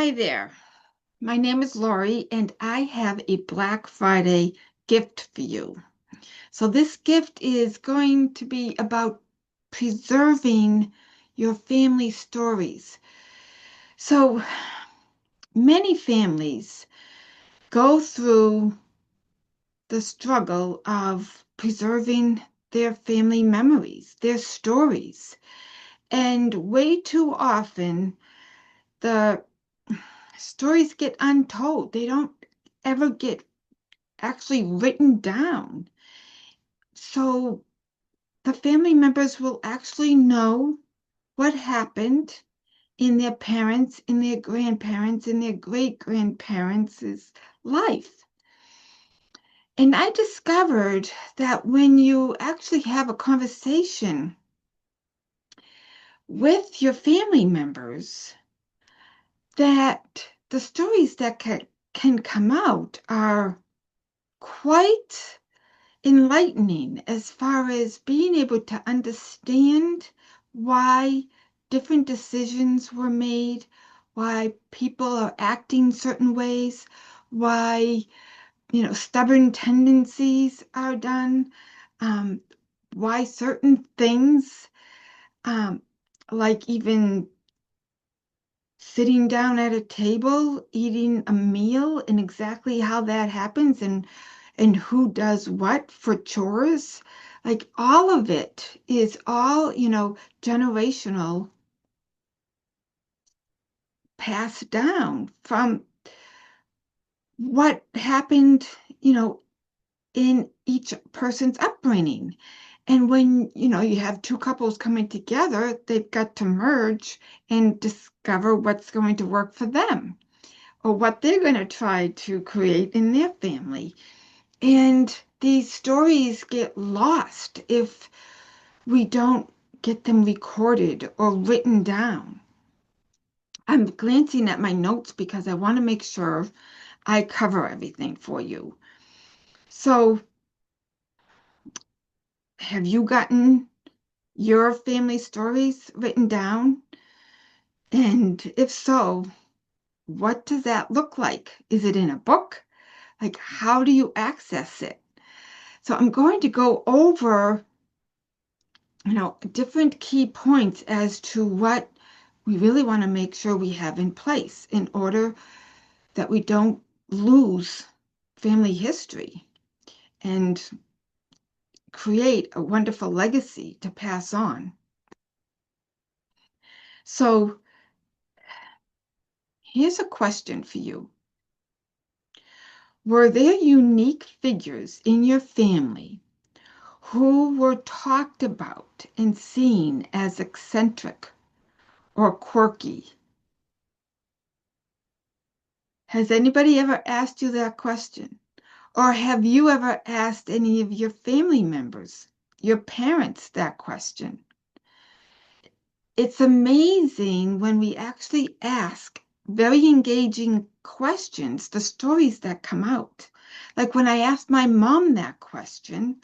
Hi there. My name is Lori, and I have a Black Friday gift for you. So, this gift is going to be about preserving your family stories. So, many families go through the struggle of preserving their family memories, their stories. And way too often, the stories get untold. They don't ever get actually written down. So the family members will actually know what happened in their parents, in their grandparents, in their great grandparents' life. And I discovered that when you actually have a conversation with your family members, that the stories that can come out are quite enlightening as far as being able to understand why different decisions were made, why people are acting certain ways, why, stubborn tendencies are done, um, why certain things, um, like even sitting down at a table, eating a meal, and exactly how that happens, and who does what for chores. Like all of it is all, generational, passed down from what happened, in each person's upbringing. And when, you have two couples coming together, they've got to merge and discover what's going to work for them or what they're going to try to create in their family. And these stories get lost if we don't get them recorded or written down. I'm glancing at my notes because I want to make sure I cover everything for you. So, have you gotten your family stories written down? And if so, what does that look like? Is it in a book? Like, how do you access it? So, I'm going to go over different key points as to what we really want to make sure we have in place in order that we don't lose family history and create a wonderful legacy to pass on. So, here's a question for you. Were there unique figures in your family who were talked about and seen as eccentric or quirky? Has anybody ever asked you that question? Or have you ever asked any of your family members, your parents, that question? It's amazing when we actually ask very engaging questions, the stories that come out. Like when I asked my mom that question,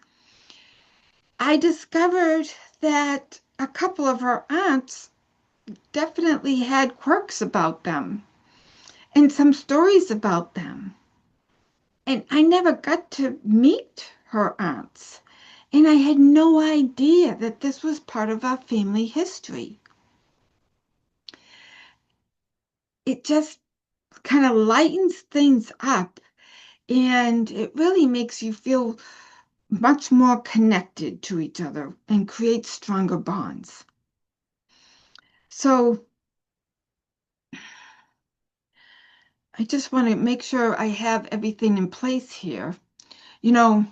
I discovered that a couple of her aunts definitely had quirks about them and some stories about them. And I never got to meet her aunts. And I had no idea that this was part of our family history. It just kind of lightens things up and it really makes you feel much more connected to each other and creates stronger bonds. So I just want to make sure I have everything in place here. You know,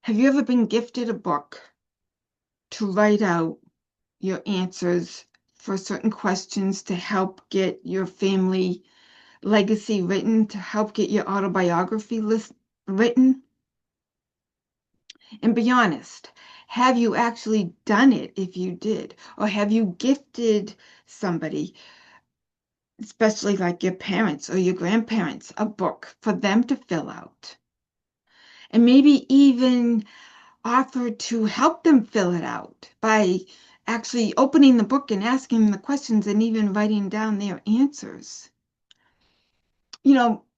have you ever been gifted a book to write out your answers for certain questions to help get your family legacy written, to help get your autobiography list written? And be honest, have you actually done it if you did? Or have you gifted somebody, especially like your parents or your grandparents, a book for them to fill out? And maybe even offer to help them fill it out by actually opening the book and asking the questions and even writing down their answers.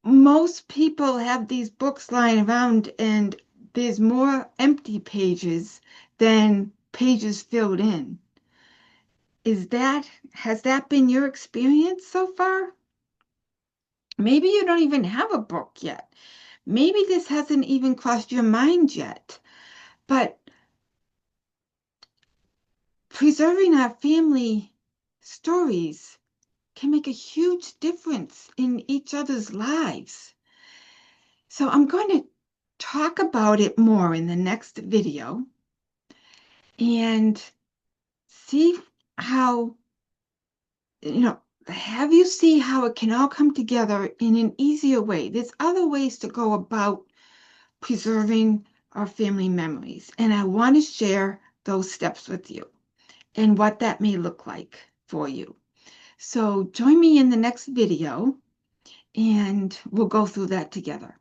Most people have these books lying around and there's more empty pages than pages filled in. Has that been your experience so far? Maybe you don't even have a book yet. Maybe this hasn't even crossed your mind yet. But preserving our family stories can make a huge difference in each other's lives. So I'm going to talk about it more in the next video and see how, you know, have you see how it can all come together in an easier way. There's other ways to go about preserving our family memories, and I want to share those steps with you and what that may look like for you. So join me in the next video and we'll go through that together.